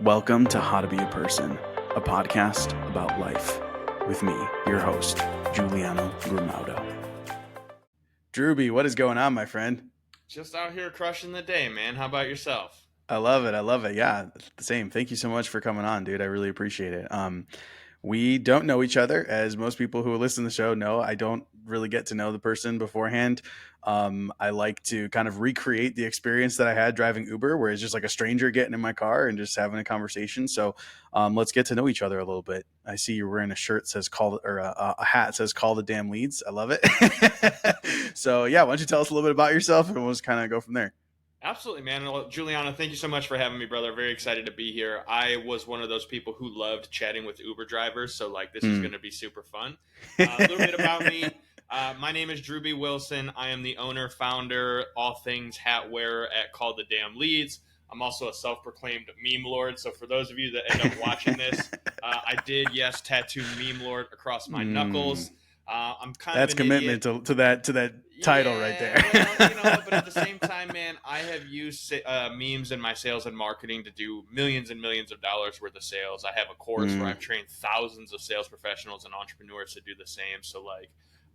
Welcome to How to Be a Person, a podcast about life, with me, your host, Giuliano Grimaudo. Drewbie, what is going on, my friend? Just out here crushing the day, man. How about yourself? I love it. Yeah, the same. Thank you so much for coming on, dude. I really appreciate it. We don't know each other, as most people who listen to the show know. I don't really get to know the person beforehand. I like to kind of recreate the experience that I had driving Uber, where it's just like a stranger getting in my car and just having a conversation. So let's get to know each other a little bit. I see you're wearing a shirt that says "call" or a hat that says "Call the damn leads." I love it. So yeah, why don't you tell us a little bit about yourself, and we'll just kind of go from there. Absolutely, man. Well, Juliana, thank you so much for having me, brother. Very excited to be here. I was one of those people who loved chatting with Uber drivers, so this is going to be super fun. A little bit about me. My name is Drewbie Wilson. I am the owner, founder, all things hat wearer at Call the Damn Leads. I'm also a self-proclaimed meme lord. So for those of you that end up watching this, I did, yes, tattoo meme lord across my knuckles. I'm kind That's of an commitment idiot. to that title right there. Well, but at the same time, man, I have used memes in my sales and marketing to do millions and millions of dollars worth of sales. I have a course where I've trained thousands of sales professionals and entrepreneurs to do the same. So,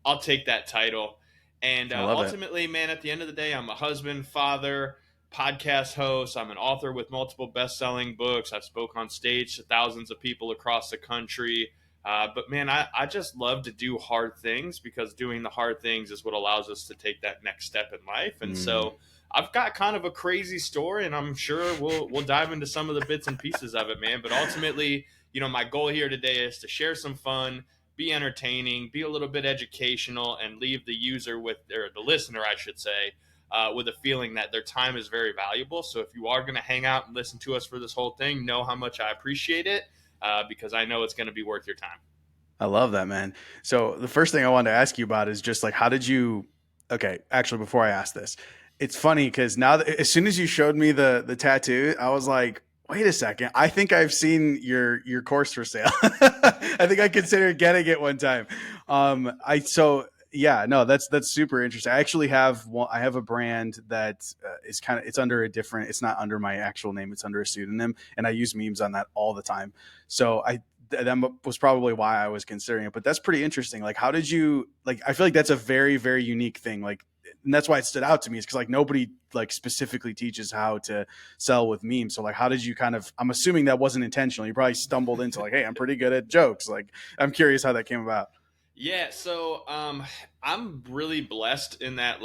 I'll take that title. And ultimately, man, at the end of the day, I'm a husband, father, podcast host. I'm an author with multiple best-selling books. I've spoke on stage to thousands of people across the country. But man, I just love to do hard things, because doing the hard things is what allows us to take that next step in life. And so I've got kind of a crazy story, and I'm sure we'll dive into some of the bits and pieces of it, man. But ultimately, my goal here today is to share some fun, be entertaining, be a little bit educational, and leave the user or the listener, I should say, with a feeling that their time is very valuable. So if you are going to hang out and listen to us for this whole thing, know how much I appreciate it. Because I know it's going to be worth your time. I love that, man. So the first thing I wanted to ask you about is just how did you, okay, actually, before I ask this, it's funny because now as soon as you showed me the tattoo, I was like, wait a second. I think I've seen your course for sale. I think I considered getting it one time. Yeah, no, that's super interesting. I actually have I have a brand that is it's under a different, it's not under my actual name, it's under a pseudonym, and I use memes on that all the time. So that was probably why I was considering it, but that's pretty interesting. How did you, I feel like that's a very, very unique thing. And that's why it stood out to me, is because nobody specifically teaches how to sell with memes. So how did you I'm assuming that wasn't intentional. You probably stumbled into hey, I'm pretty good at jokes. I'm curious how that came about. Yeah, so I'm really blessed in that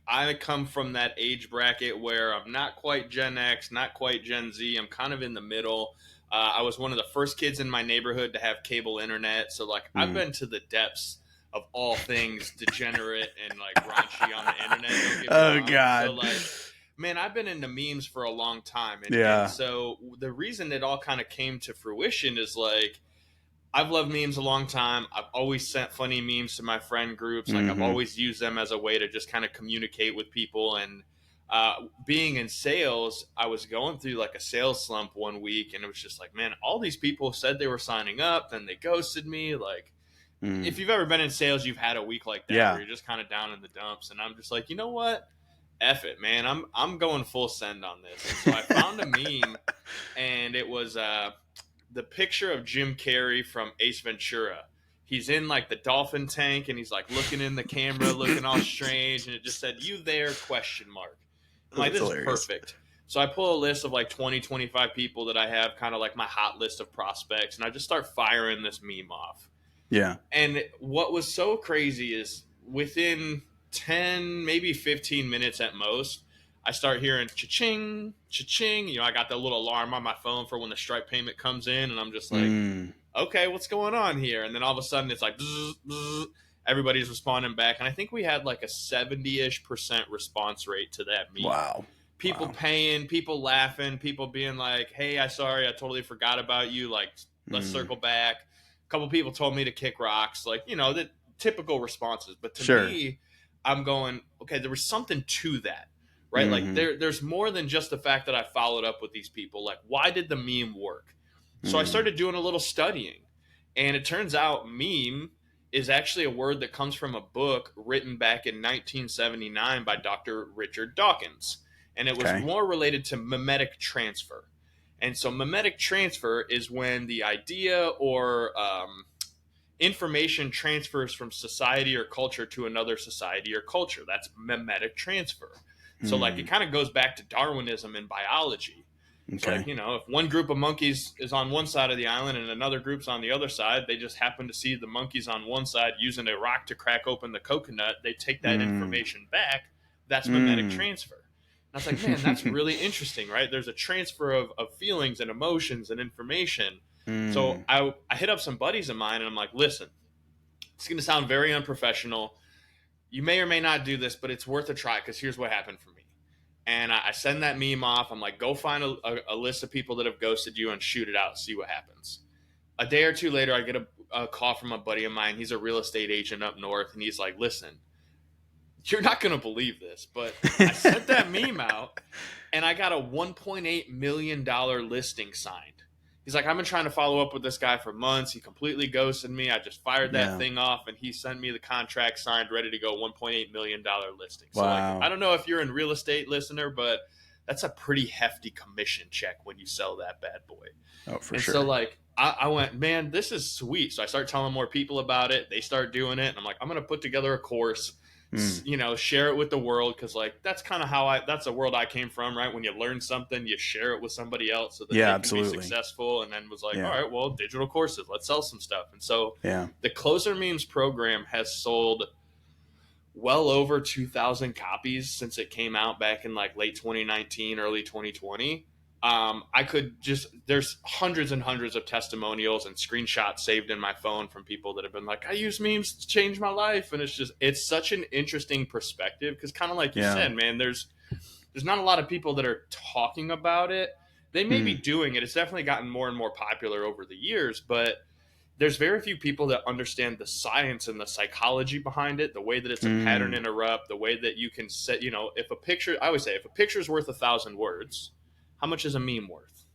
I come from that age bracket where I'm not quite Gen X, not quite Gen Z. I'm kind of in the middle. I was one of the first kids in my neighborhood to have cable internet, so I've been to the depths of all things degenerate and raunchy on the internet. Oh God. So man, I've been into memes for a long time, and so the reason it all kind of came to fruition is I've loved memes a long time. I've always sent funny memes to my friend groups. I've always used them as a way to just kind of communicate with people. And being in sales, I was going through a sales slump one week, and it was just man, all these people said they were signing up, then they ghosted me. If you've ever been in sales, you've had a week like that where you're just kind of down in the dumps. And I'm just you know what? F it, man. I'm going full send on this. And so I found a meme, and it was the picture of Jim Carrey from Ace Ventura. He's in the dolphin tank, and he's looking in the camera, looking all strange, and it just said, "You there?" ? I'm this is perfect. So I pull a list of 20, 25 people that I have, kind of my hot list of prospects, and I just start firing this meme off. Yeah. And what was so crazy is within 10, maybe 15 minutes at most, I start hearing cha-ching, cha-ching. I got that little alarm on my phone for when the Stripe payment comes in, and I'm just okay, what's going on here? And then all of a sudden it's bzz, bzz, everybody's responding back. And I think we had a 70-ish% response rate to that meme. Wow. People paying, people laughing, people being hey, I totally forgot about you. Let's circle back. A couple people told me to kick rocks. The typical responses. But to me, I'm going, okay, there was something to that. Right? There's more than just the fact that I followed up with these people. Why did the meme work? So I started doing a little studying, and it turns out meme is actually a word that comes from a book written back in 1979 by Dr. Richard Dawkins. And it was more related to mimetic transfer. And so mimetic transfer is when the idea or information transfers from society or culture to another society or culture. That's mimetic transfer. So like it Mm. kind of goes back to Darwinism in biology. It's like, Okay. you know, if one group of monkeys is on one side of the island and another group's on the other side, they just happen to see the monkeys on one side using a rock to crack open the coconut. They take that Mm. information back. That's mimetic Mm. transfer. And I was like, man, that's really interesting, right? There's a transfer of feelings and emotions and information. So Mm. I hit up some buddies of mine and I'm like, listen, it's going to sound very unprofessional. You may or may not do this, but it's worth a try because here's what happened for me. And I send that meme off. I'm like, go find a list of people that have ghosted you and shoot it out, see what happens. A day or two later, I get a call from a buddy of mine. He's a real estate agent up north. And he's like, listen, you're not going to believe this, but I sent that meme out and I got a $1.8 million listing signed. He's like, I've been trying to follow up with this guy for months. He completely ghosted me. I just fired that Yeah. thing off and he sent me the contract signed, ready to go, $1.8 million listing. So, like, I Wow. don't know if you're in real estate, listener, but that's a pretty hefty commission check when you sell that bad boy. Oh, for And so, sure. like, I went, man, this is sweet. So I start telling more people about it. They start doing it. And I'm like, I'm going to put together a course, Mm. you know, share it with the world. Cause like, that's kind of that's the world I came from, right? When you learn something, you share it with somebody else so that Yeah, they can be absolutely. successful. And then was like, all Yeah. right, well, digital courses, let's sell some stuff. And so Yeah. the Closer Memes program has sold well over 2,000 copies since it came out back in like late 2019, early 2020. I could just, there's hundreds and hundreds of testimonials and screenshots saved in my phone from people that have been like, I use memes to change my life. And it's such an interesting perspective because kind of like you Yeah. said, man, there's not a lot of people that are talking about it. They may be Mm. doing it. It's definitely gotten more and more popular over the years, but there's very few people that understand the science and the psychology behind it, the way that it's a pattern Mm. interrupt, the way that you can set, you know, if a picture, I always say, if a picture is worth 1,000 words, how much is a meme worth?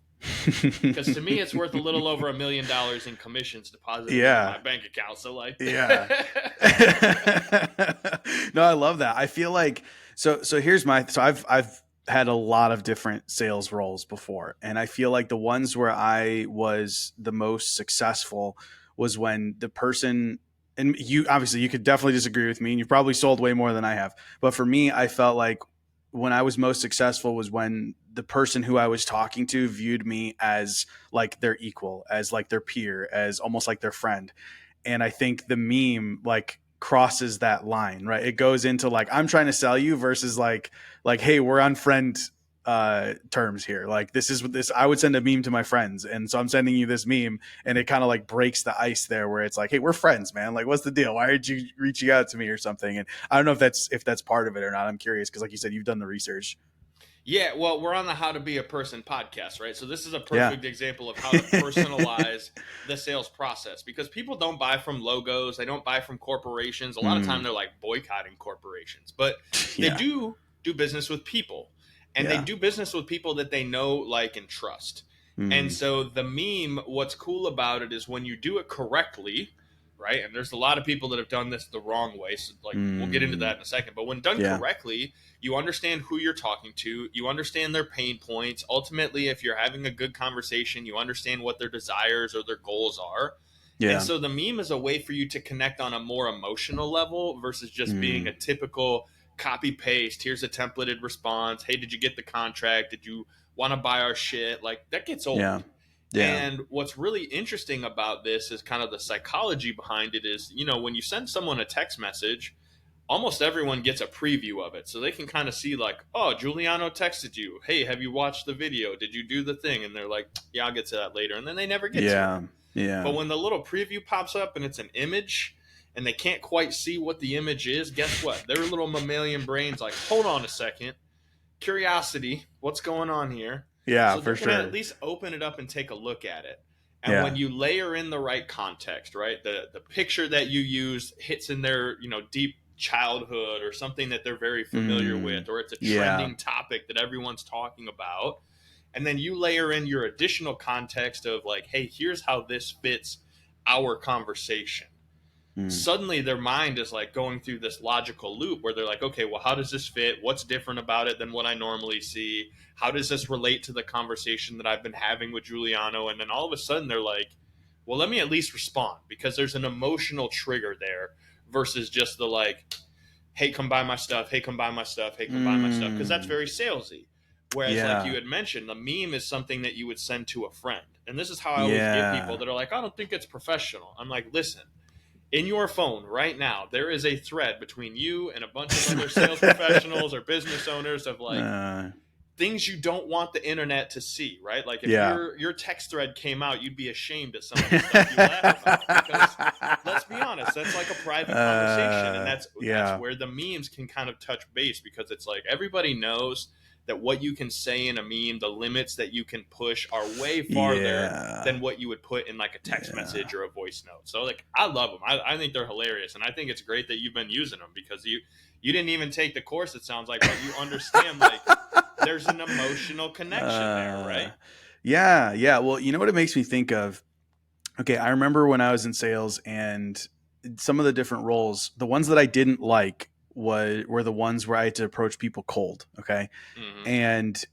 Because to me, it's worth a little over $1 million in commissions deposited into Yeah. my bank account. So, like, Yeah. No, I love that. I feel like so here's I've had a lot of different sales roles before, and I feel like the ones where I was the most successful was when the person, and you obviously you could definitely disagree with me and you've probably sold way more than I have, but for me I felt like when I was most successful was when the person who I was talking to viewed me as like their equal, as like their peer, as almost like their friend. And I think the meme like crosses that line, right? It goes into like I'm trying to sell you versus like hey, we're on friend terms here. Like this is what this I would send a meme to my friends, and so I'm sending you this meme, and it kind of like breaks the ice there, where it's like, hey, we're friends, man. Like, what's the deal? Why aren't you reaching out to me or something? And I don't know if that's part of it or not. I'm curious because, like you said, you've done the research. yeah, well, we're on the How to Be a Person podcast, right? So this is a Yeah. perfect example of how to personalize the sales process because people don't buy from logos, they don't buy from corporations. A lot of time Mm, they're like boycotting corporations, but they yeah. do business with people. And they Yeah. do business with people that they know, like, and trust. And Mm, so the meme, what's cool about it is when you do it correctly, right? And there's a lot of people that have done this the wrong way. So, like, we'll get into mm, that in a second. But when done yeah. correctly, you understand who you're talking to, you understand their pain points. Ultimately, if you're having a good conversation, you understand what their desires or their goals are. And Yeah. so the meme is a way for you to connect on a more emotional level versus just being a Mm, typical copy paste. Here's a templated response. Hey, did you get the contract? Did you want to buy our shit? Like that gets yeah. old. Yeah. And what's really interesting about this is kind of the psychology behind it is, you know, when you send someone a text message, almost everyone gets a preview of it. So they can kind of see like, oh, Giuliano texted you. Hey, have you watched the video? Did you do the thing? And they're like, yeah, I'll get to that later. And then they never get to it. Yeah. Yeah. But when the little preview pops up and it's an image and they can't quite see what the image is, guess what? Their little mammalian brain's like, hold on a second. Curiosity, what's going on here? Yeah, So for they're going to at sure. least open it up and take a look at it. And Yeah. when you layer in the right context, right? The picture that you use hits in their, you know, deep childhood or something that they're very familiar Mm, with, or it's a yeah. trending topic that everyone's talking about. And then you layer in your additional context of like, hey, here's how this fits our conversation. Mm. suddenly their mind is like going through this logical loop where they're like, okay, well, how does this fit? What's different about it than what I normally see? How does this relate to the conversation that I've been having with Giuliano? And then all of a sudden they're like, well, let me at least respond, because there's an emotional trigger there versus just the like, hey, come buy my stuff. Hey, come buy my stuff. Hey, come buy my stuff. Because that's Mm. very salesy. Whereas, like you Yeah. had mentioned, the meme is something that you would send to a friend. And this is how I always get people Yeah. that are like, I don't think it's professional. I'm like, listen, in your phone right now, there is a thread between you and a bunch of other sales professionals or business owners of like uh, things you don't want the internet to see, right? Like if yeah. your text thread came out, you'd be ashamed of some of the stuff you laugh about, because let's be honest, that's like a private conversation, and that's Yeah. where the memes can kind of touch base, because it's like everybody knows that what you can say in a meme, the limits that you can push are way farther Yeah. than what you would put in like a text Yeah. message or a voice note. So like I love them. I think they're hilarious, and I think it's great that you've been using them, because you didn't even take the course, it sounds like, but you understand like there's an emotional connection there, uh, right? yeah. Yeah. Well, you know what it makes me think of? Okay, I remember when I was in sales and some of the different roles, the ones that I didn't like were the ones where I had to approach people cold. Okay. Mm-hmm. And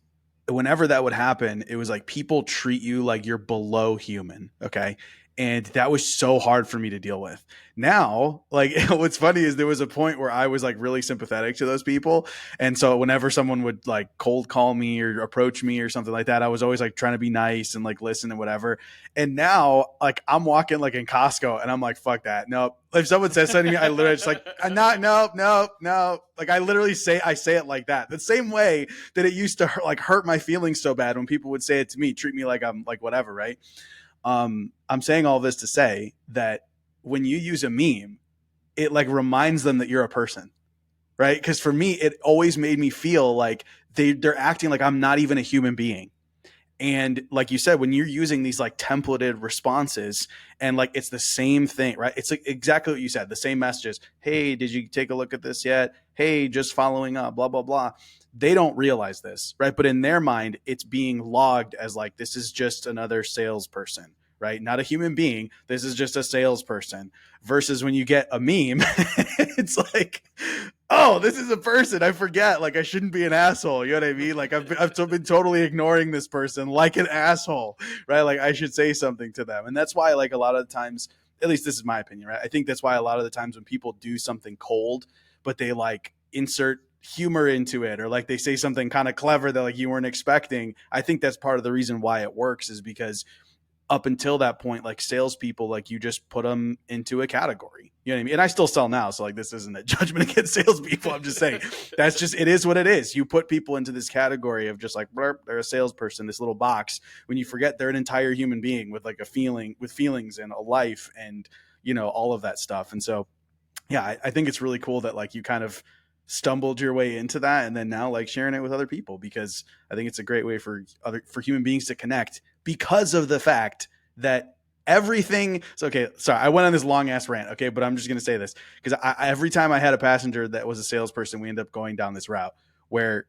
whenever that would happen, it was like people treat you like you're below human. Okay. And that was so hard for me to deal with. Now, like, what's funny is there was a point where I was like really sympathetic to those people. And so whenever someone would like cold call me or approach me or something like that, I was always like trying to be nice and like listen and whatever. And now, like, I'm walking like in Costco and I'm like, fuck that. Nope. If someone says something to me, I literally just like, I'm not, nope, nope, nope. Like, I say it like that. The same way that it used to hurt my feelings so bad when people would say it to me, treat me like I'm like whatever, right? I'm saying all this to say that when you use a meme, it like reminds them that you're a person, right? Because for me, it always made me feel like they're acting like I'm not even a human being. And like you said, when you're using these like templated responses and like it's the same thing, right? It's like exactly what you said, the same messages. Hey, did you take a look at this yet? Hey, just following up, blah, blah, blah. They don't realize this, right? But in their mind, it's being logged as like, this is just another salesperson, right? Not a human being. This is just a salesperson. Versus when you get a meme, it's like, oh, this is a person. I forget. Like, I shouldn't be an asshole. You know what I mean? Like, I've been totally ignoring this person like an asshole, right? Like, I should say something to them. And that's why, like, a lot of the times, at least this is my opinion, right? I think that's why a lot of the times when people do something cold, but they like insert humor into it, or like they say something kind of clever that like you weren't expecting, I think that's part of the reason why it works, is because up until that point, like salespeople, like you just put them into a category. You know what I mean? And I still sell now. So like, this isn't a judgment against salespeople. I'm just saying that's just, it is what it is. You put people into this category of just like, blurp, they're a salesperson, this little box, when you forget they're an entire human being with like a feeling, with feelings and a life and, you know, all of that stuff. And so, yeah, I think it's really cool that like you kind of stumbled your way into that and then now like sharing it with other people, because I think it's a great way for human beings to connect, because of the fact that everything. So, okay, sorry, I went on this long ass rant. Okay, but I'm just going to say this because every time I had a passenger that was a salesperson, we end up going down this route where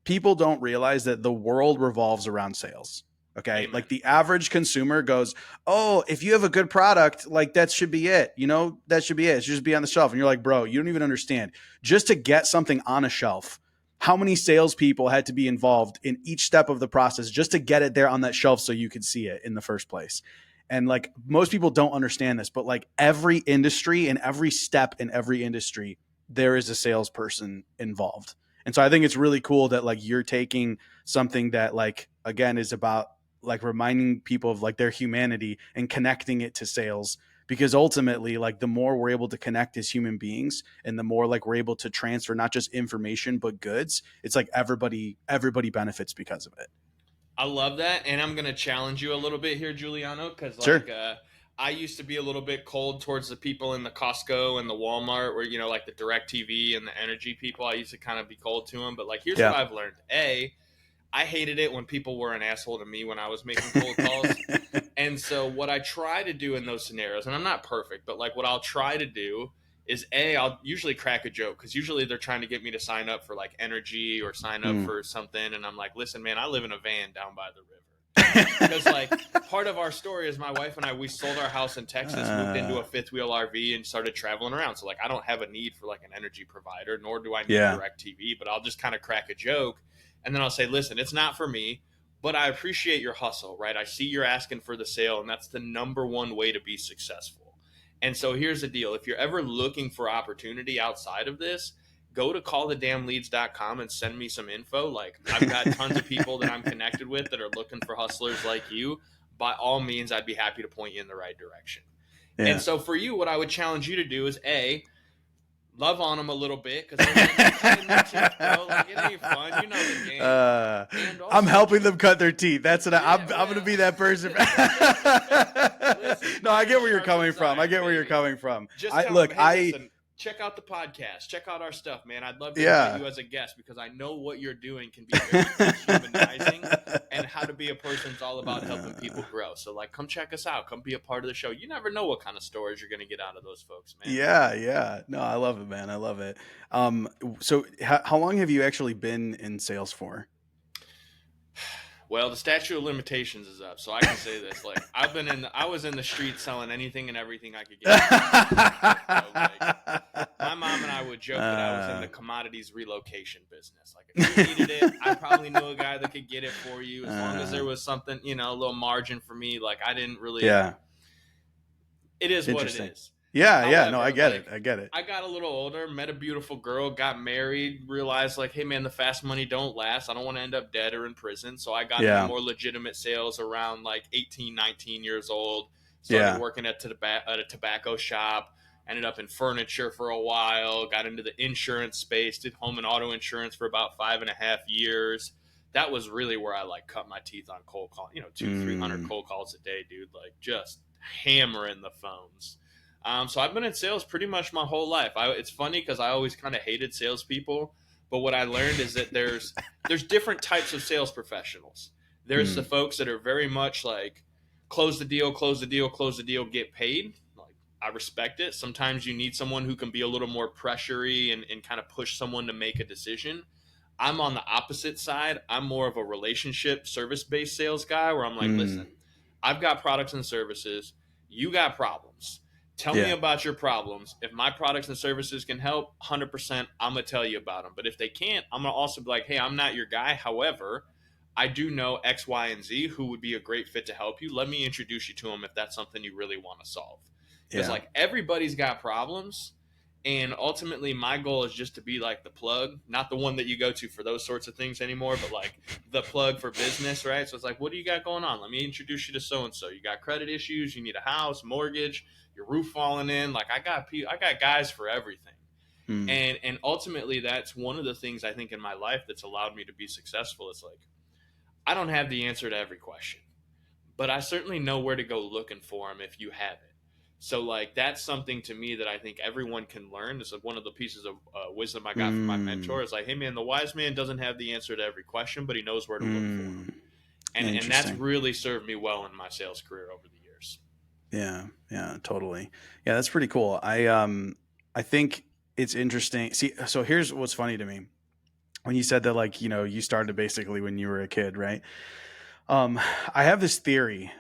people don't realize that the world revolves around sales. Okay. Amen. Like the average consumer goes, oh, if you have a good product, like that should be it. You know, that should be it. It should just be on the shelf. And you're like, bro, you don't even understand. Just to get something on a shelf, how many salespeople had to be involved in each step of the process just to get it there on that shelf so you could see it in the first place? And like most people don't understand this, but like every industry and every step in every industry, there is a salesperson involved. And so I think it's really cool that like you're taking something that like, again, is about like reminding people of like their humanity and connecting it to sales, because ultimately like the more we're able to connect as human beings and the more like we're able to transfer not just information but goods, it's like everybody benefits because of it. I love that, and I'm gonna challenge you a little bit here, Giuliano, because Sure. like I used to be a little bit cold towards the people in the Costco and the Walmart, where you know, like the Direct TV and the Energy people. I used to kind of be cold to them, but like here's what Yeah. I've learned: I hated it when people were an asshole to me when I was making cold calls. And so what I try to do in those scenarios, and I'm not perfect, but like what I'll try to do is I'll usually crack a joke, because usually they're trying to get me to sign up for like energy or sign up Mm. for something, and I'm like, listen, man, I live in a van down by the river. Because like part of our story is my wife and I, we sold our house in Texas, moved into a fifth wheel RV, and started traveling around. So like, I don't have a need for like an energy provider, nor do I need Yeah. DirecTV, but I'll just kind of crack a joke. And then I'll say, listen, it's not for me, but I appreciate your hustle, right? I see you're asking for the sale, and that's the number one way to be successful. And so here's the deal. If you're ever looking for opportunity outside of this, go to callthedamnleads.com and send me some info. Like, I've got tons of people that I'm connected with that are looking for hustlers like you. By all means, I'd be happy to point you in the right direction. Yeah. And so for you, what I would challenge you to do is love on them a little bit, because like, it ain't fun. You know the game. And also, I'm helping them cut their teeth. That's what I'm going to be that person. Listen, No, I get where you're coming from. I get where you're coming from. Just listen, check out the podcast. Check out our stuff, man. I'd love to invite you as a guest, because I know what you're doing can be very dehumanizing, and how to be a person is all about helping people grow. So, like, come check us out. Come be a part of the show. You never know what kind of stories you're going to get out of those folks, man. Yeah. No, I love it, man. I love it. So how long have you actually been in sales for? Well, the statute of limitations is up, so I can say this. Like, I was in the street selling anything and everything I could get. My mom and I would joke that I was in the commodities relocation business. Like, if you needed it, I probably knew a guy that could get it for you, as long as there was something, a little margin for me. Like, I didn't really. Yeah. It is what it is. Yeah. However, No, I get it. I got a little older, met a beautiful girl, got married, realized, like, hey, man, the fast money don't last. I don't want to end up dead or in prison. So I got into more legitimate sales around like 18, 19 years old. Started working at a tobacco shop, ended up in furniture for a while, got into the insurance space, did home and auto insurance for about 5.5 years. That was really where I like cut my teeth on cold calling, 200-300 cold calls a day, dude, like just hammering the phones. So I've been in sales pretty much my whole life. It's funny because I always kind of hated salespeople, but what I learned is that there's different types of sales professionals. There's the folks that are very much like close the deal, get paid. Like, I respect it. Sometimes you need someone who can be a little more pressury and kind of push someone to make a decision. I'm on the opposite side. I'm more of a relationship service-based sales guy, where I'm like, listen, I've got products and services. You got problems. Tell me about your problems. If my products and services can help, 100%, I'm going to tell you about them. But if they can't, I'm going to also be like, hey, I'm not your guy. However, I do know X, Y, and Z who would be a great fit to help you. Let me introduce you to them if that's something you really want to solve. Because like, everybody's got problems. And ultimately, my goal is just to be like the plug, not the one that you go to for those sorts of things anymore, but like the plug for business, right? So it's like, what do you got going on? Let me introduce you to so-and-so. You got credit issues, you need a house, mortgage, your roof falling in. Like, I got guys for everything. And ultimately, that's one of the things I think in my life that's allowed me to be successful. It's like, I don't have the answer to every question, but I certainly know where to go looking for them if you have it. So, like, that's something to me that I think everyone can learn. It's like one of the pieces of wisdom I got from my mentor. Is like, hey, man, the wise man doesn't have the answer to every question, but he knows where to look for them. And that's really served me well in my sales career over the years. Yeah, totally. Yeah, that's pretty cool. I think it's interesting. See, so here's what's funny to me. When you said that, like, you started basically when you were a kid, right? I have this theory,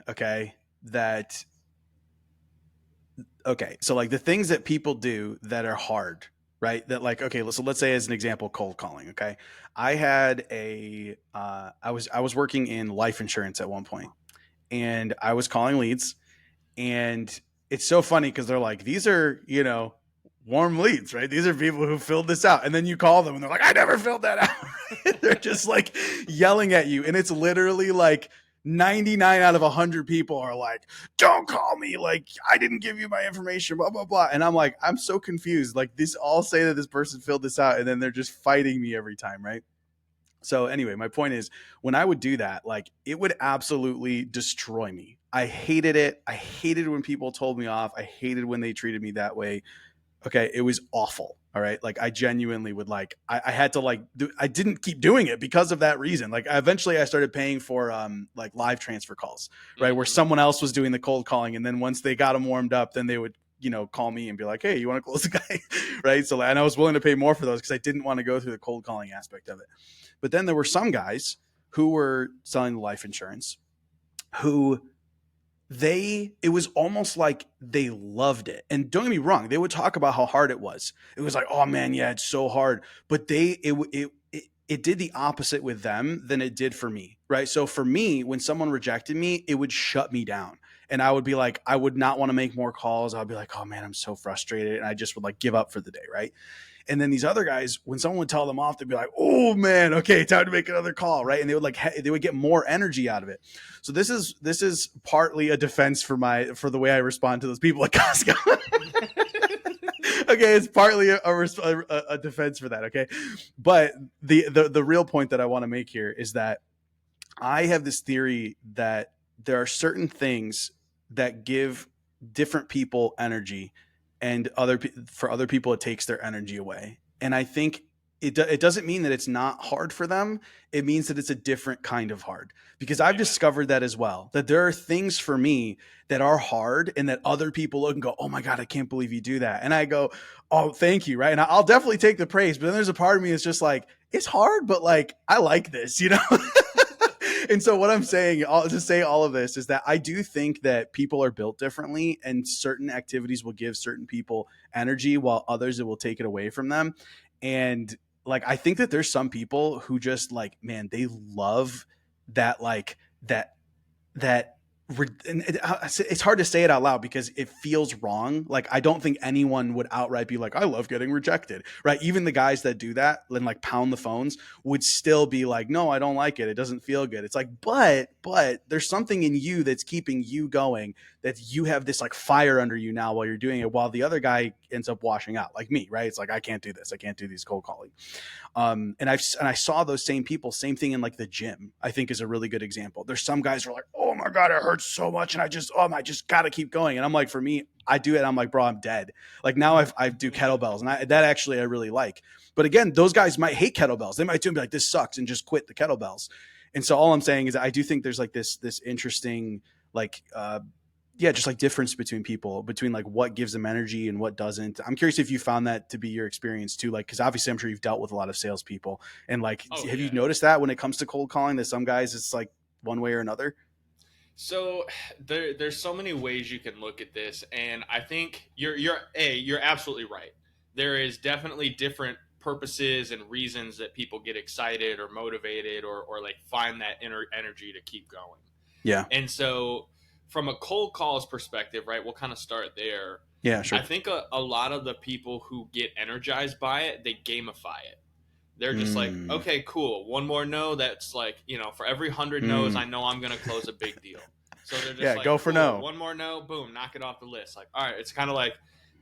so like the things that people do that are hard, right? That like, so let's say as an example, cold calling. Okay. I had I was working in life insurance at one point, and I was calling leads, and it's so funny because they're like, these are, warm leads, right? These are people who filled this out. And then you call them and they're like, I never filled that out. They're just like yelling at you. And it's literally like 99 out of 100 people are like, don't call me. Like, I didn't give you my information, blah, blah, blah. And I'm like, I'm so confused. Like, this all say that this person filled this out, and then they're just fighting me every time, right? So anyway, my point is, when I would do that, like, it would absolutely destroy me. I hated it. I hated when people told me off. I hated when they treated me that way. Okay. It was awful. All right. Like, I genuinely would I had to I didn't keep doing it because of that reason. Like, eventually I started paying for like live transfer calls, right? Where someone else was doing the cold calling. And then once they got them warmed up, then they would, call me and be like, hey, you want to close the guy? Right. So, and I was willing to pay more for those because I didn't want to go through the cold calling aspect of it. But then there were some guys who were selling life insurance who it was almost like they loved it. And don't get me wrong, they would talk about how hard it was. It was like, oh man, yeah, it's so hard. But it did the opposite with them than it did for me, right? So for me, when someone rejected me, it would shut me down. And I would be like, I would not want to make more calls. I'd be like, oh man, I'm so frustrated. And I just would like give up for the day, right? And then these other guys, when someone would tell them off, they'd be like, "Oh man, okay, time to make another call," right? And they would get more energy out of it. So this is partly a defense for the way I respond to those people at Costco. Okay, it's partly a defense for that. Okay, but the real point that I want to make here is that I have this theory that there are certain things that give different people energy, and for other people it takes their energy away. And I think it doesn't mean that it's not hard for them. It means that it's a different kind of hard, because I've Amen. discovered that as well, that there are things for me that are hard and that other people look and go, oh my God, I can't believe you do that. And I go, oh, thank you. Right. And I'll definitely take the praise. But then there's a part of me that's just like, it's hard, but like, I like this, you know? And so what I'm saying, to say all of this, is that I do think that people are built differently, and certain activities will give certain people energy while others, it will take it away from them. And like, I think that there's some people who just like, man, they love that, like that and it's hard to say it out loud because it feels wrong. Like, I don't think anyone would outright be like, I love getting rejected, right? Even the guys that do that and like pound the phones would still be like, no, I don't like it. It doesn't feel good. It's like, but there's something in you that's keeping you going, that you have this like fire under you now while you're doing it, while the other guy ends up washing out, like me, right? It's like, I can't do this. I can't do these cold calling. And I saw those same people, same thing in like the gym, I think is a really good example. There's some guys who are like, oh my God, it hurts so much. And I just got to keep going. And I'm like, for me, I do it. I'm like, bro, I'm dead. Like now I do kettlebells, and that actually I really like. But again, those guys might hate kettlebells. They might do and be like, this sucks, and just quit the kettlebells. And so all I'm saying is that I do think there's like this interesting, like, yeah, just like difference between people, between like what gives them energy and what doesn't. I'm curious if you found that to be your experience too, like, because obviously I'm sure you've dealt with a lot of salespeople, and like, Oh have you yeah. noticed that when it comes to cold calling, that some guys it's like one way or another? So there's so many ways you can look at this, and I think you're absolutely right. There is definitely different purposes and reasons that people get excited or motivated or like find that inner energy to keep going. Yeah, And so from a cold calls perspective, right, we'll kind of start there. yeah, I sure. think a lot of the people who get energized by it, they gamify it. They're just like, Mm, okay, cool. One more no. That's like, for every 100 no's, mm. I know I'm going to close a big deal. So they're just Yeah, like, go for cool. no. One more no, boom, knock it off the list. Like, all right, it's kind of like,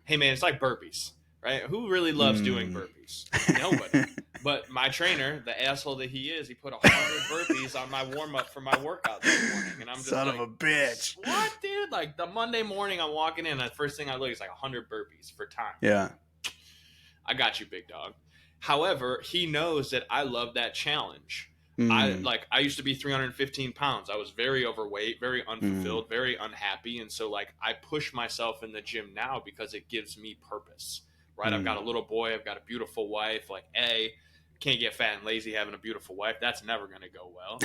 hey, man, it's like burpees, right? Who really loves doing Mm. burpees? Nobody. But my trainer, the asshole that he is, he put 100 burpees on my warm up for my workout this morning. And I'm just Son of like, a bitch. what, dude? Like the Monday morning, I'm walking in, and the first thing I look is like 100 burpees for time. Yeah. I got you, big dog. However, he knows that I love that challenge. Mm, I used to be 315 pounds. I was very overweight, very mm, unfulfilled, very unhappy. And so like I push myself in the gym now because it gives me purpose. Right? I've got mm. a little boy, I've got a beautiful wife. Like A, can't get fat and lazy having a beautiful wife. That's never gonna go well.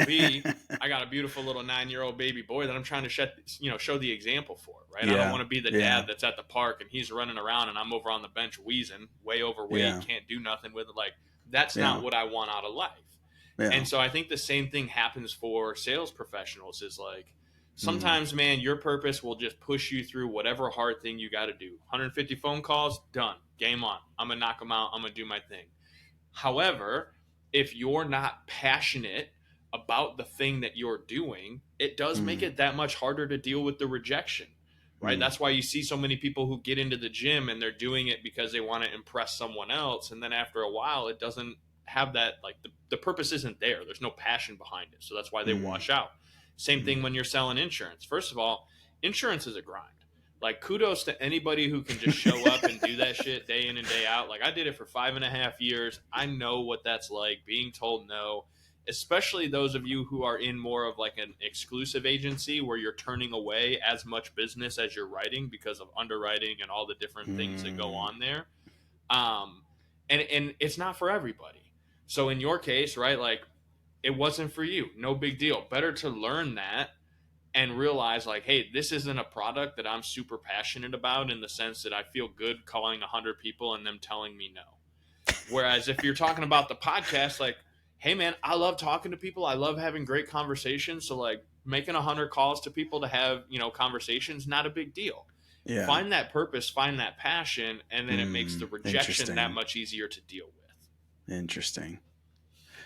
B, I got a beautiful little 9-year-old baby boy that I'm trying to show the example for, right? I don't Yeah. want to be the Yeah. dad that's at the park and he's running around and I'm over on the bench wheezing, way overweight, Yeah. can't do nothing with it. Like that's Yeah. not what I want out of life. Yeah. And so I think the same thing happens for sales professionals is like Mm, sometimes, man, your purpose will just push you through whatever hard thing you got to do. 150 phone calls, done, game on. I'm going to knock them out. I'm going to do my thing. However, if you're not passionate about the thing that you're doing, it does make mm, it that much harder to deal with the rejection, right? mm, That's why you see so many people who get into the gym and they're doing it because they want to impress someone else. And then after a while, it doesn't have that, like the purpose isn't there. There's no passion behind it. So that's why they mm, wash out. Same thing mm. when you're selling insurance. First of all, insurance is a grind. Like kudos to anybody who can just show up and do that shit day in and day out. Like I did it for 5.5 years. I know what that's like, being told no, especially those of you who are in more of like an exclusive agency where you're turning away as much business as you're writing because of underwriting and all the different things that go Mm, on there. Um, and it's not for everybody. So in your case, right, like it wasn't for you. No big deal. Better to learn that and realize like, hey, this isn't a product that I'm super passionate about in the sense that I feel good calling 100 people and them telling me no. Whereas if you're talking about the podcast, like, hey man, I love talking to people. I love having great conversations. So like making 100 calls to people to have, conversations, not a big deal. Yeah. Find that purpose, find that passion, and then it makes the rejection that Interesting. much easier to deal with. Interesting.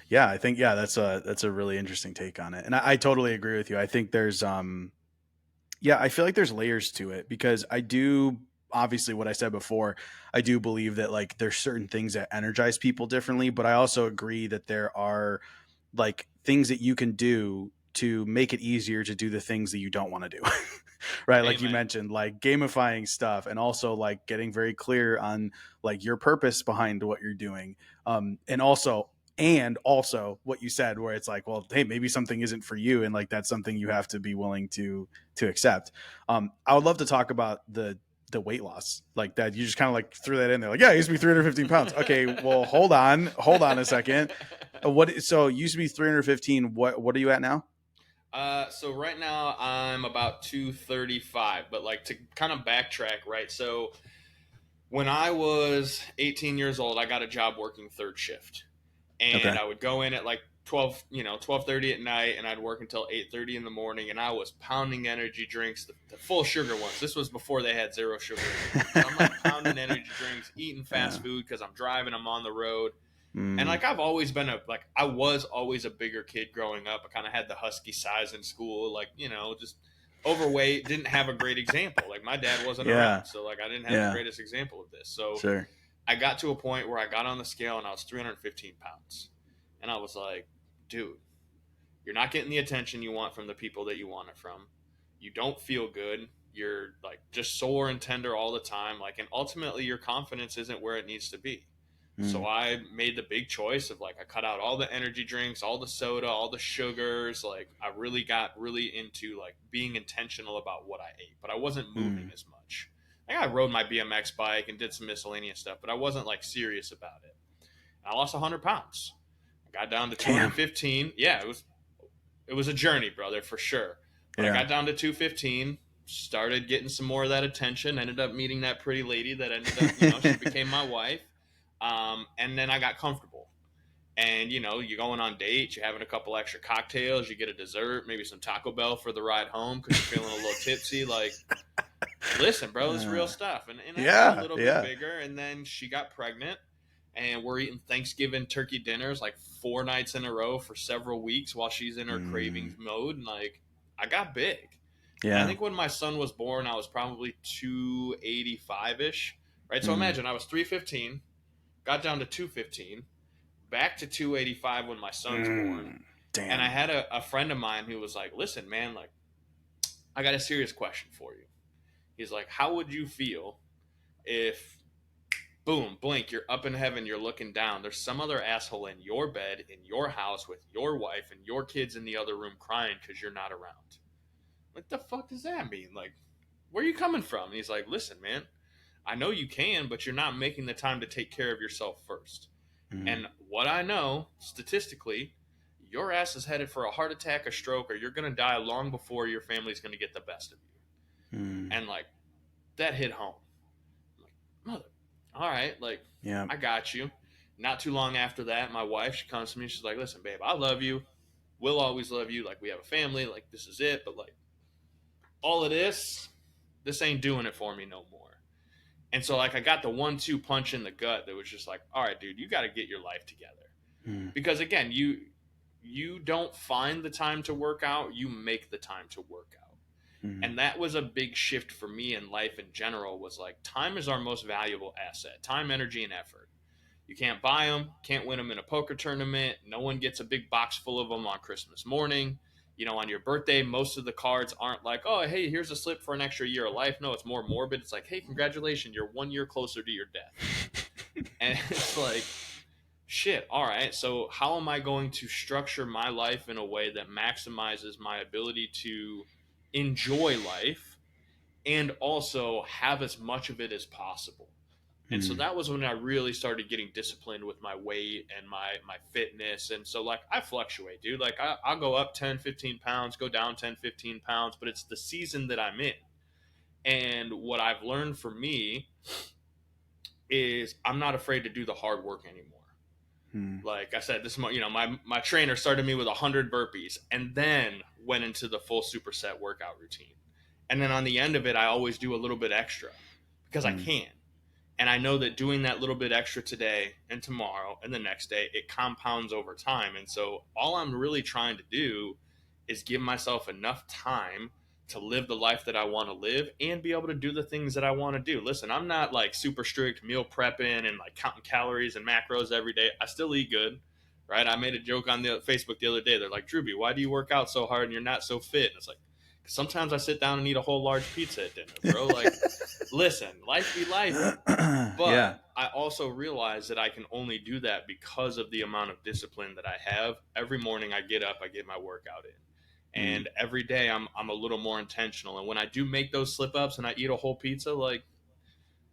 Yeah, I think that's a really interesting take on it, and I totally agree with you. I think there's yeah, I feel like there's layers to it because I do obviously what I said before. I do believe that like there's certain things that energize people differently, but I also agree that there are like things that you can do to make it easier to do the things that you don't want to do. Right? Like you Amen. mentioned, like gamifying stuff and also like getting very clear on like your purpose behind what you're doing. And also what you said where it's like, well, hey, maybe something isn't for you and like that's something you have to be willing to accept. I would love to talk about the weight loss like that. You just kind of like threw that in there like, yeah, I used to be 315 pounds. Okay, well, hold on a second. So it used to be 315. What are you at now? So right now I'm about 235, but like to kind of backtrack, right? So when I was 18 years old, I got a job working third shift, and Okay. I would go in at like 12, 12:30 at night, and I'd work until 8:30 in the morning, and I was pounding energy drinks, the full sugar ones. This was before they had zero sugar in them. So I'm like pounding energy drinks, eating Yeah. fast food because I'm driving, I'm on the road. And Mm, like I've always been I was always a bigger kid growing up. I kind of had the husky size in school, like, just overweight, didn't have a great example. Like my dad wasn't yeah. around, so like I didn't have the Yeah. greatest example of this. So Sure. I got to a point where I got on the scale and I was 315 pounds. And I was like, dude, you're not getting the attention you want from the people that you want it from. You don't feel good. You're like just sore and tender all the time. Like, and ultimately your confidence isn't where it needs to be. So Mm, I made the big choice of like I cut out all the energy drinks, all the soda, all the sugars. Like I really got really into like being intentional about what I ate, but I wasn't moving mm, as much. Like I rode my BMX bike and did some miscellaneous stuff, but I wasn't like serious about it. And I lost 100 pounds. I got down to damn. 215. Yeah, it was a journey, brother, for sure. But I Yeah. got down to 215, started getting some more of that attention, ended up meeting that pretty lady that ended up, she became my wife. And then I got comfortable. And, you're going on dates, you're having a couple extra cocktails, you get a dessert, maybe some Taco Bell for the ride home because you're feeling a little tipsy. Like, listen, bro, it's real Uh, stuff. And I got a yeah. little bit Yeah. bigger, and then she got pregnant. And we're eating Thanksgiving turkey dinners like 4 nights in a row for several weeks while she's in her cravings Mm, mode. And like, I got big. And I yeah. think when my son was born, I was probably 285 ish, right? So Mm, imagine I was 315, got down to 215, back to 285 when my son's born. And I damn. had a friend of mine who was like, listen, man, like, I got a serious question for you. He's like, how would you feel if boom, blink, you're up in heaven, you're looking down. There's some other asshole in your bed, in your house, with your wife and your kids in the other room crying because you're not around. What the fuck does that mean? Like, where are you coming from? And he's like, listen, man, I know you can, but you're not making the time to take care of yourself first. Mm, And what I know, statistically, your ass is headed for a heart attack, a stroke, or you're going to die long before your family's going to get the best of you. mm, And like, that hit home. I'm like, mother, all right, like, yeah. I got you. Not too long after that, my wife, she comes to me. She's like, listen, babe, I love you. We'll always love you. Like, we have a family. Like, this is it. But, like, all of this ain't doing it for me no more. And so, like, I got the 1-2 punch in the gut that was just like, all right, dude, you got to get your life together. Mm, Because, again, you don't find the time to work out. You make the time to work out. mm, And that was a big shift for me in life in general was like time is our most valuable asset. Time, energy, and effort. You can't buy them, can't win them in a poker tournament. No one gets a big box full of them on Christmas morning. On your birthday, most of the cards aren't like, oh, hey, here's a slip for an extra year of life. No, it's more morbid. It's like, hey, congratulations, you're 1 year closer to your death. And it's like, shit, all right. So, how am I going to structure my life in a way that maximizes my ability to enjoy life and also have as much of it as possible? And so Mm. that was when I really started getting disciplined with my weight and my fitness. And so like I fluctuate, dude. Like I'll go up 10, 15 pounds, go down 10, 15 pounds, but it's the season that I'm in. And what I've learned for me is I'm not afraid to do the hard work anymore. Mm. Like I said, this my trainer started me with 100 burpees and then went into the full superset workout routine. And then on the end of it, I always do a little bit extra because I Mm. can. And I know that doing that little bit extra today and tomorrow and the next day, it compounds over time. And so all I'm really trying to do is give myself enough time to live the life that I want to live and be able to do the things that I want to do. Listen, I'm not like super strict meal prepping and like counting calories and macros every day. I still eat good, right? I made a joke on the Facebook the other day. They're like, Drewbie, why do you work out so hard and you're not so fit? And it's like, sometimes I sit down and eat a whole large pizza at dinner, bro. Like, listen, life be life. Yeah. But I also realize that I can only do that because of the amount of discipline that I have. Every morning I get up, I get my workout in. Mm. And every day I'm a little more intentional. And when I do make those slip ups and I eat a whole pizza, like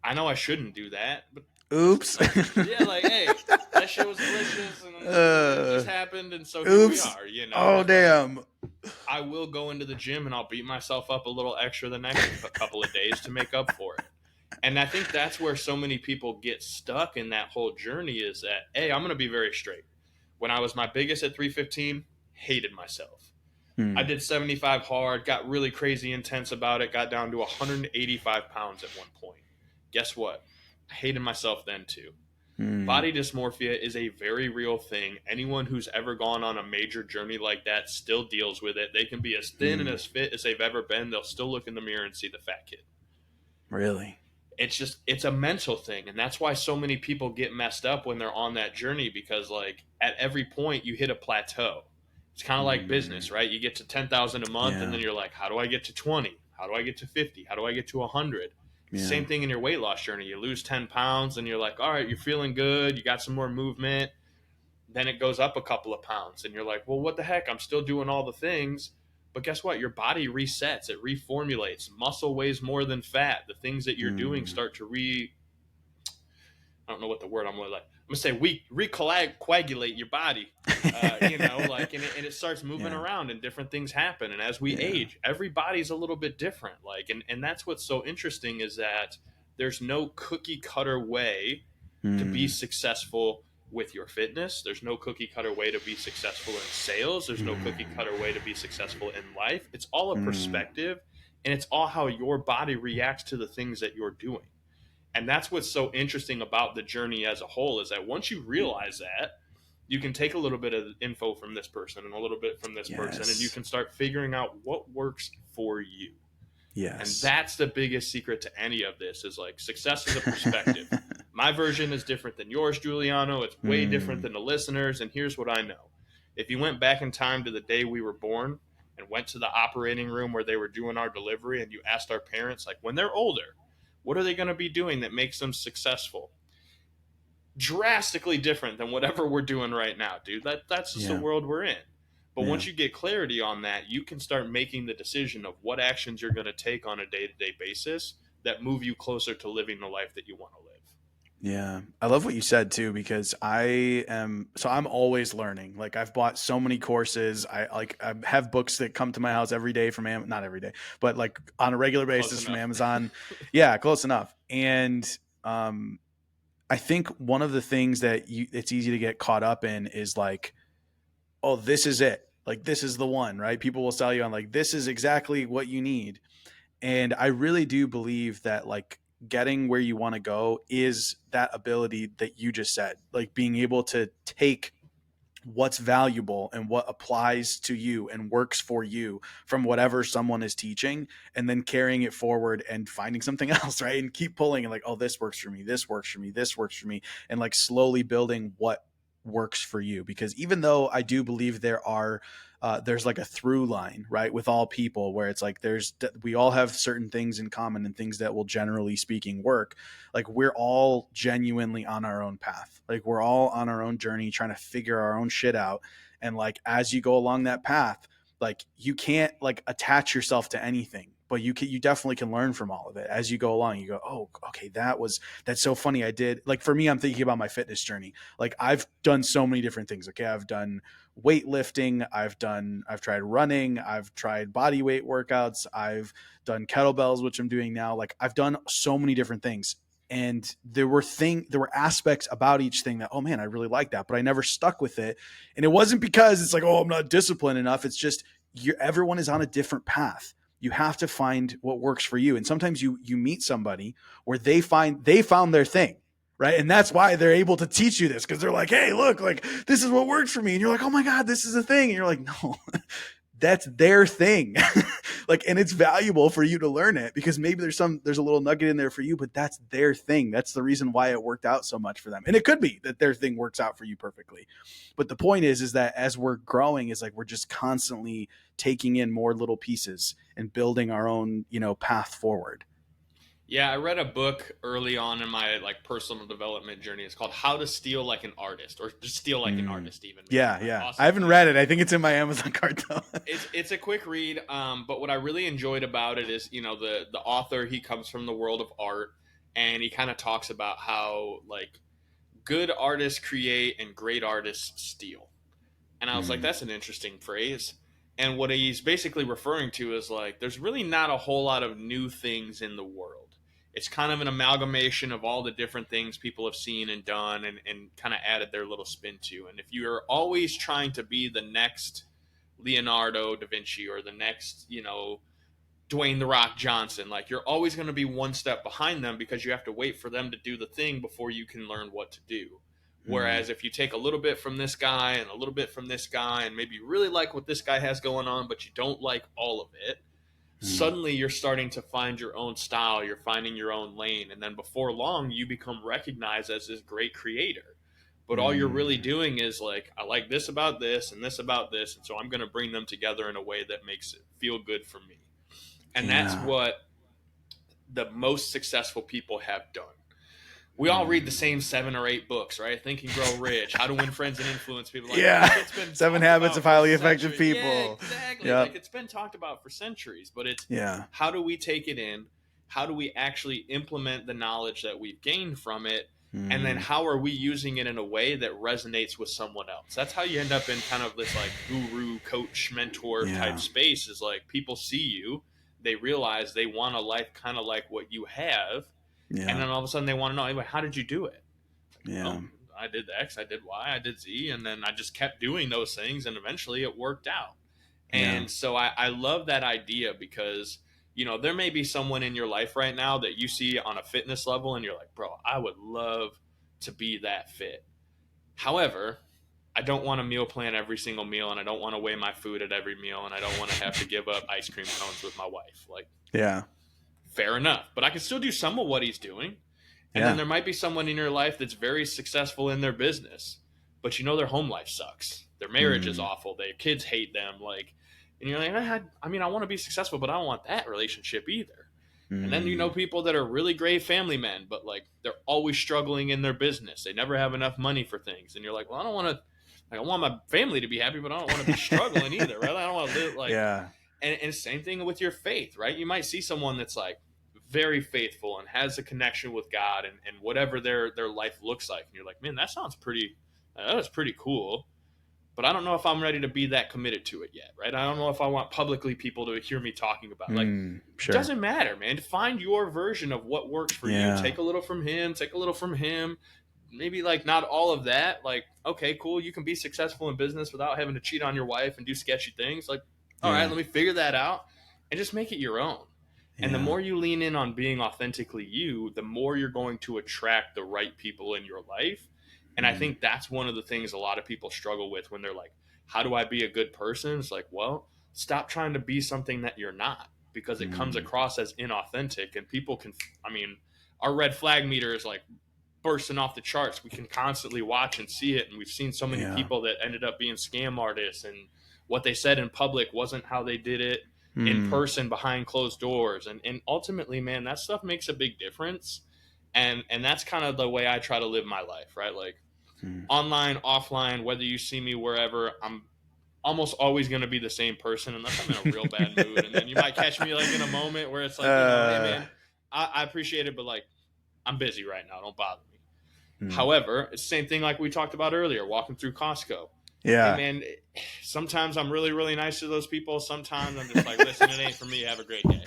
I know I shouldn't do that, but Oops. yeah, like hey, that shit was delicious and it just uh, happened, and so here we oops. are, you know. Oh, But like damn. I will go into the gym and I'll beat myself up a little extra the next couple of days to make up for it. And I think that's where so many people get stuck in that whole journey is that, hey, I'm going to be very straight. When I was my biggest at 315, hated myself. I Mm. did 75 hard, got really crazy intense about it, got down to 185 pounds at one point. Guess what? I hated myself then too. Mm. Body dysmorphia is a very real thing. Anyone who's ever gone on a major journey like that still deals with it. They can be as thin and Mm. as fit as they've ever been. They'll still look in the mirror and see the fat kid. Really? It's a mental thing, and that's why so many people get messed up when they're on that journey, because like at every point you hit a plateau. It's kind of like Mm. business, right? You get to 10,000 a month and Yeah. then you're like, how do I get to 20? How do I get to 50? How do I get to 100? Yeah. Same thing in your weight loss journey. You lose 10 pounds and you're like, all right, you're feeling good, you got some more movement. Then it goes up a couple of pounds and you're like, well, what the heck, I'm still doing all the things. But guess what? Your body resets, it reformulates. Muscle weighs more than fat. The things that you're doing Mm. start to I don't know what the word I'm going to like. I'm going to say recoagulate your body. Like, and it starts moving Yeah. around and different things happen. And as we Yeah. age, everybody's a little bit different. Like, and that's what's so interesting is that there's no cookie cutter way to be Mm. successful with your fitness. There's no cookie cutter way to be successful in sales. There's no cookie Mm. cutter way to be successful in life. It's all a Mm. perspective, and it's all how your body reacts to the things that you're doing. And that's what's so interesting about the journey as a whole is that once you realize that, you can take a little bit of info from this person and a little bit from this person, and you Yes. can start figuring out what works for you. And Yes. that's the biggest secret to any of this is like success is a perspective. My version is different than yours, Giuliano. It's way different Mm. than the listeners. And here's what I know. If you went back in time to the day we were born and went to the operating room where they were doing our delivery and you asked our parents, like when they're older, what are they going to be doing that makes them successful? Drastically different than whatever we're doing right now, dude. That's just the Yeah. world we're in. But Yeah. once you get clarity on that, you can start making the decision of what actions you're going to take on a day-to-day basis that move you closer to living the life that you want to live. Yeah. I love what you said too, because I'm always learning. Like I've bought so many courses. I have books that come to my house every day from not every day, but like on a regular Close basis from enough. Amazon. Yeah, close enough. And um I think one of the things that it's easy to get caught up in is like, oh, this is it. Like this is the one, right? People will sell you on like this is exactly what you need. And I really do believe that like getting where you want to go is that ability that you just said, like being able to take what's valuable and what applies to you and works for you from whatever someone is teaching, and then carrying it forward and finding something else, right? And keep pulling and like, oh, this works for me, this works for me, this works for me, and like slowly building what works for you. Because even though I do believe there's like a through line, right, with all people, where it's like we all have certain things in common and things that will generally speaking work. Like we're all genuinely on our own path. Like we're all on our own journey trying to figure our own shit out. And like as you go along that path, like you can't like attach yourself to anything, but you definitely can learn from all of it as you go along. You go, oh, okay, that's so funny. I did, like, for me, I'm thinking about my fitness journey. Like, I've done so many different things. Okay, I've done weightlifting, I've tried running, I've tried body weight workouts, I've done kettlebells, which I'm doing now. Like, I've done so many different things, and there were aspects about each thing that, oh man, I really like that, but I never stuck with it. And it wasn't because it's like, oh, I'm not disciplined enough. It's just everyone is on a different path. You have to find what works for you. And sometimes you meet somebody where they found their thing, right? And that's why they're able to teach you this, because they're like, hey, look, like, this is what works for me. And you're like, oh my God, this is a thing. And you're like, no, that's their thing. Like, and it's valuable for you to learn it, because maybe there's a little nugget in there for you, but that's their thing. That's the reason why it worked out so much for them. And it could be that their thing works out for you perfectly. But the point is that as we're growing, is like, we're just constantly taking in more little pieces and building our own, path forward. Yeah, I read a book early on in my like personal development journey. It's called How to Steal Like an Artist, or just Steal Like an Artist, even maybe. Yeah, Like, yeah. awesome I haven't book. read it. I think it's in my Amazon cart though. It's a quick read, but what I really enjoyed about it is, the author, he comes from the world of art, and he kind of talks about how like good artists create and great artists steal. And I was like, Mm, that's an interesting phrase. And what he's basically referring to is like, there's really not a whole lot of new things in the world. It's kind of an amalgamation of all the different things people have seen and done, and kind of added their little spin to. And if you're always trying to be the next Leonardo da Vinci or the next, Dwayne the Rock Johnson, like, you're always going to be one step behind them, because you have to wait for them to do the thing before you can learn what to do. mm, Whereas if you take a little bit from this guy and a little bit from this guy, and maybe you really like what this guy has going on, but you don't like all of it, mm, suddenly you're starting to find your own style, you're finding your own lane, and then before long you become recognized as this great creator. But all you're really mm. doing is like, I like this about this and this about this, and so I'm going to bring them together in a way that makes it feel good for me. And that's Yeah. what the most successful people have done. We all read the Mm. same 7 or 8 books, right? Think and Grow Rich, How to Win Friends and Influence People. Like, Yeah. it's been 7 talked habits about of for highly effective centuries. Yeah, people. exactly. Like, Yep. it's been talked about for centuries, but it's Yeah. how do we take it in? How do we actually implement the knowledge that we've gained from it? And then Mm. how are we using it in a way that resonates with someone else? That's how you end up in kind of this like guru, coach, mentor type Yeah. space, is like, people see you, they realize they want a life kind of like what you have. And Yeah. then all of a sudden they want to know, hey, how did you do it? Yeah. Well, I did X, I did Y, I did Z, and then I just kept doing those things, and eventually it worked out. Yeah. And so I love that idea, because there may be someone in your life right now that you see on a fitness level, and you're like, bro, I would love to be that fit. However, I don't want to meal plan every single meal, and I don't want to weigh my food at every meal, and I don't want to have to give up ice cream cones with my wife. Like, Yeah. fair enough, but I can still do some of what he's doing. And then Yeah. there might be someone in your life that's very successful in their business, but their home life sucks. Their marriage is Mm. awful. Their kids hate them. Like, and you're like, I want to be successful, but I don't want that relationship either. And then Mm. people that are really great family men, but like, they're always struggling in their business. They never have enough money for things. And you're like, well, I don't want to. Like, I want my family to be happy, but I don't want to be struggling either, right? I don't want to live like. Yeah. And same thing with your faith, right? You might see someone that's like very faithful and has a connection with God, and whatever their life looks like. And you're like, man, that was pretty cool. But I don't know if I'm ready to be that committed to it yet, right? I don't know if I want publicly people to hear me talking about it. Like, Mm. it Sure. doesn't matter, man. Find your version of what works for you. Yeah. Take a little from him, take a little from him. Maybe like not all of that. Like, okay, cool. You can be successful in business without having to cheat on your wife and do sketchy things. Like, all right, Yeah. let me figure that out and just make it your own. And the Yeah. more you lean in on being authentically you, the more you're going to attract the right people in your life. And I Mm. think that's one of the things a lot of people struggle with when they're like, how do I be a good person? It's like, well, stop trying to be something that you're not, because it comes Mm. across as inauthentic, and people can, I mean, our red flag meter is like bursting off the charts. We can constantly watch and see it. And we've seen so many Yeah. people that ended up being scam artists, and what they said in public wasn't how they did it in Mm. person behind closed doors. And ultimately, man, that stuff makes a big difference. And that's kind of the way I try to live my life, right? Like, Mm. online, offline, whether you see me wherever, I'm almost always going to be the same person unless I'm in a real bad mood. And then you might catch me like in a moment where it's like, hey uh, man, I appreciate it, but like I'm busy right now. Don't bother me. hmm. However, it's the same thing like we talked about earlier, walking through Costco. Hey Yeah. man, sometimes I'm really, really nice to those people. Sometimes I'm just like, listen, it ain't for me. Have a great day.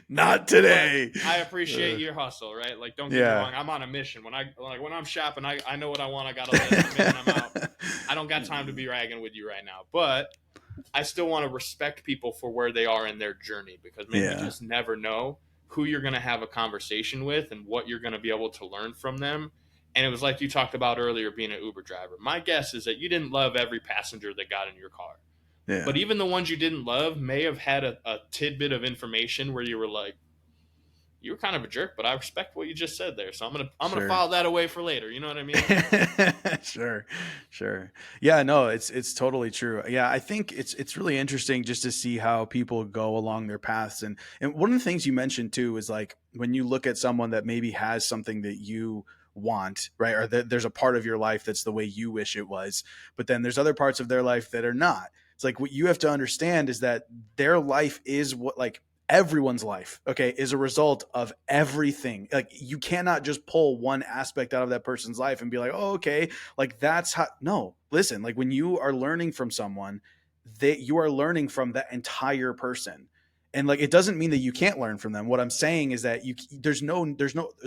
Not But today. I appreciate Uh, your hustle, right? Like, don't get me yeah. wrong. I'm on a mission. When I'm shopping, I know what I want. I got a list. I'm in and I'm out. I don't got time to be ragging with you right now. But I still want to respect people for where they are in their journey because, man, you Yeah. just never know who you're going to have a conversation with and what you're going to be able to learn from them. And it was like you talked about earlier being an Uber driver. My guess is that you didn't love every passenger that got in your car. Yeah. But even the ones you didn't love may have had a tidbit of information where you were like, you were kind of a jerk, but I respect what you just said there. So I'm gonna Sure. file that away for later. You know what I mean? Sure, sure. Yeah, no, it's totally true. Yeah, I think it's really interesting just to see how people go along their paths. And one of the things you mentioned too is like when you look at someone that maybe has something that you want, right? Or that there's a part of your life that's the way you wish it was, but then there's other parts of their life that are not. It's like what you have to understand is that their life is what like everyone's life, okay, is a result of everything. Like you cannot just pull one aspect out of that person's life and be like, oh, okay, like that's how. No, listen, like when you are learning from someone, that you are learning from that entire person. And like it doesn't mean that you can't learn from them. What I'm saying is that there's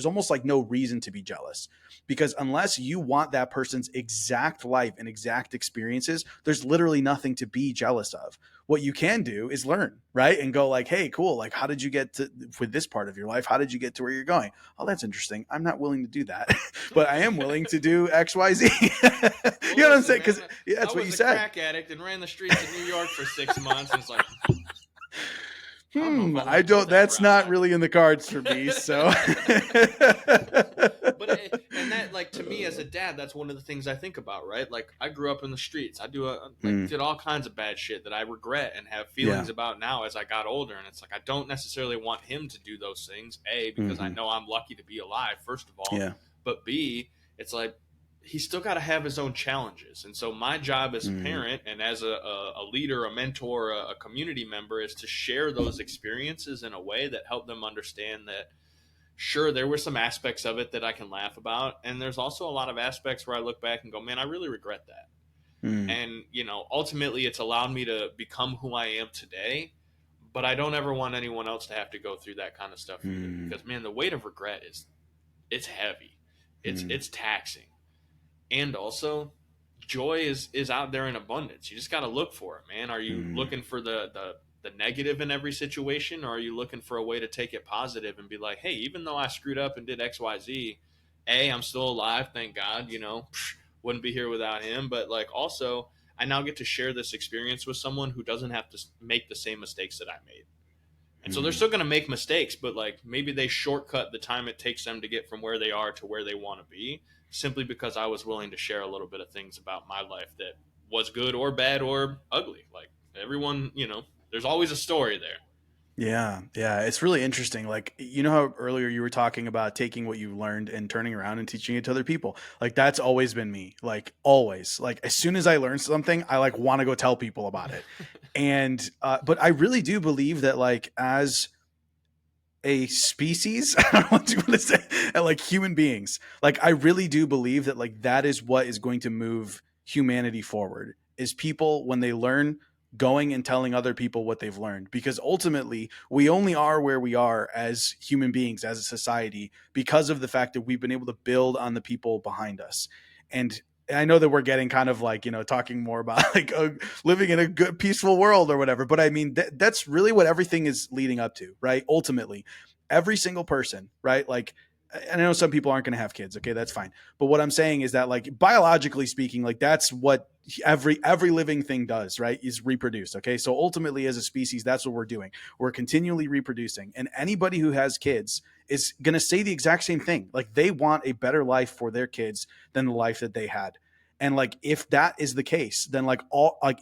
almost like no reason to be jealous, because unless you want that person's exact life and exact experiences, there's literally nothing to be jealous of. What you can do is learn, right? And go like, hey, cool, like how did you get to with this part of your life? How did you get to where you're going? Oh, that's interesting. I'm not willing to do that, but I am willing to do XYZ. Well, You know what I'm listen, saying? man, Because yeah, I that's what you was a said. crack addict and ran the streets of New York for 6 months, and it's like I don't know if I I want to go don't, that that's route. not really in the cards for me, so And that, like, to me as a dad, that's one of the things I think about, right? Like, I grew up in the streets. I Mm, did all kinds of bad shit that I regret and have yeah. feelings about now as I got older. And it's like I don't necessarily want him to do those things. A, because I Hmm. know I'm lucky to be alive, first of all, Yeah. but B, it's like he's still got to have his own challenges. And so my job as a Hmm. parent and as a leader, a mentor, a community member is to share those experiences in a way that help them understand that sure, there were some aspects of it that I can laugh about. And there's also a lot of aspects where I look back and go, man, I really regret that. Mm, And, ultimately it's allowed me to become who I am today. But I don't ever want anyone else to have to go through that kind of stuff either. mm, Because, man, the weight of regret it's heavy. mm, It's taxing. And also joy is out there in abundance. You just got to look for it, man. Are you mm. looking for the negative in every situation, or are you looking for a way to take it positive and be like, hey, even though I screwed up and did XYZ, I'm still alive, thank God, wouldn't be here without him. But like also I now get to share this experience with someone who doesn't have to make the same mistakes that I made. And so they're Mm. still going to make mistakes, but like maybe they shortcut the time it takes them to get from where they are to where they want to be simply because I was willing to share a little bit of things about my life that was good or bad or ugly. Like everyone, there's always a story there. Yeah, yeah, it's really interesting. Like, you know how earlier you were talking about taking what you learned and turning around and teaching it to other people. Like, that's always been me. Like, always. Like, as soon as I learn something, I like want to go tell people about it. And, but I really do believe that, like, as a species, I don't know what you want to say, and like human beings, like, I really do believe that, like, that is what is going to move humanity forward is people when they learn going and telling other people what they've learned, because ultimately we only are where we are as human beings, as a society, because of the fact that we've been able to build on the people behind us. And I know that we're getting kind of like, talking more about like living in a good, peaceful world or whatever. But I mean, that's really what everything is leading up to, right? Ultimately, every single person, right? Like, I know some people aren't going to have kids. Okay, that's fine. But what I'm saying is that, like, biologically speaking, like that's what every living thing does, right? Is reproduce. Okay, so ultimately, as a species, that's what we're doing. We're continually reproducing, and anybody who has kids is going to say the exact same thing. Like they want a better life for their kids than the life that they had. And like if that is the case, then like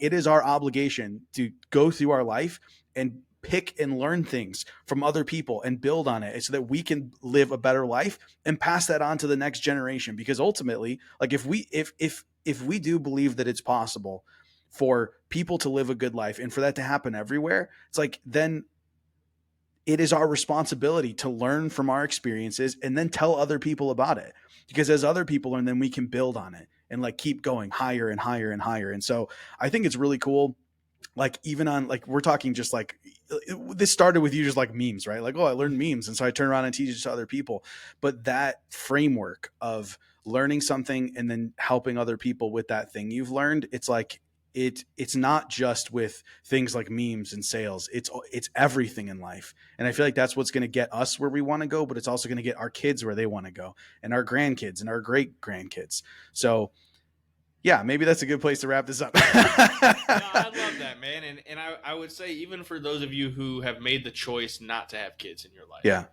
it is our obligation to go through our life and pick and learn things from other people and build on it so that we can live a better life and pass that on to the next generation. Because ultimately, like if we do believe that it's possible, for people to live a good life and for that to happen everywhere, it's like, then it is our responsibility to learn from our experiences and then tell other people about it. Because as other people learn, then we can build on it and like keep going higher and higher and higher. And so I think it's really cool. Like even on like, we're talking just like, this started with you just like memes, right? Like, oh, I learned memes. And so I turn around and teach it to other people. But that framework of learning something and then helping other people with that thing you've learned, it's like, it's not just with things like memes and sales. It's everything in life. And I feel like that's what's going to get us where we want to go, but it's also going to get our kids where they want to go, and our grandkids and our great grandkids. So yeah, maybe that's a good place to wrap this up. No, I love that, man. And I would say, even for those of you who have made the choice not to have kids in your life, Yeah.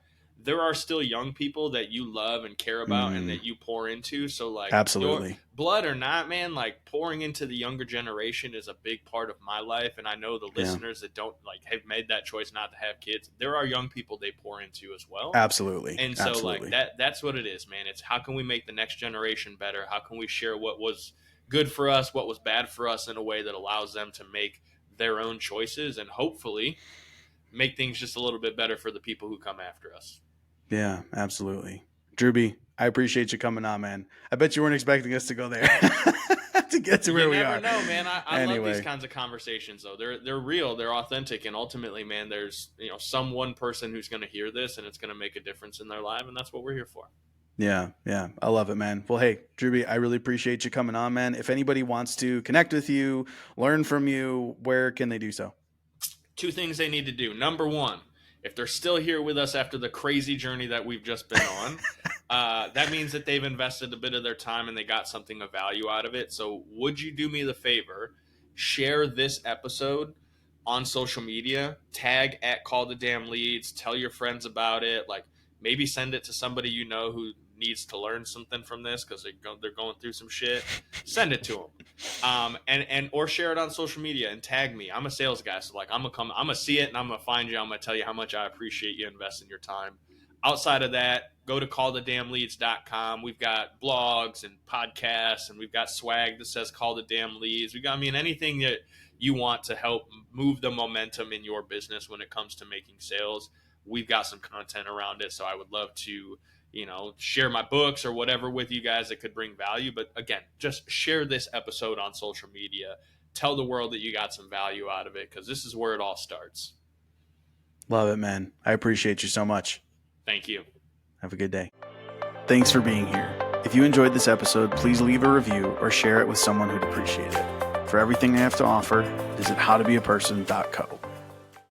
there are still young people that you love and care about and that you pour into. So like, Absolutely. Blood or not, man, like pouring into the younger generation is a big part of my life. And I know the listeners that don't like have made that choice not to have kids, there are young people they pour into as well. Absolutely. And so like that's what it is, man. It's how can we make the next generation better? How can we share what was good for us, what was bad for us, in a way that allows them to make their own choices and hopefully make things just a little bit better for the people who come after us. Yeah, absolutely. Drewbie, I appreciate you coming on, man. I bet you weren't expecting us to go there to get to where we are. You never know, man. I love these kinds of conversations, though. They're real, they're authentic, and ultimately, man, there's some one person who's going to hear this, and it's going to make a difference in their life, and that's what we're here for. Yeah, I love it, man. Well, hey, Drewbie, I really appreciate you coming on, man. If anybody wants to connect with you, learn from you, where can they do so? 2 things they need to do. Number 1, if they're still here with us after the crazy journey that we've just been on, that means that they've invested a bit of their time and they got something of value out of it. So would you do me the favor, share this episode on social media, tag at Call the Damn Leads, tell your friends about it, like maybe send it to somebody you know who needs to learn something from this because they're going through some shit. Send it to them, and or share it on social media and tag me. I'm a sales guy, so like I'm gonna see it and I'm gonna find you. I'm gonna tell you how much I appreciate you investing your time. Outside of that, go to callthedamnleads.com. We've got blogs and podcasts, and we've got swag that says Call the Damn Leads. We got anything that you want to help move the momentum in your business when it comes to making sales. We've got some content around it, so I would love to share my books or whatever with you guys that could bring value. But again, just share this episode on social media. Tell the world that you got some value out of it, because this is where it all starts. Love it, man. I appreciate you so much. Thank you. Have a good day. Thanks for being here. If you enjoyed this episode, please leave a review or share it with someone who'd appreciate it. For everything I have to offer, visit howtobeaperson.co.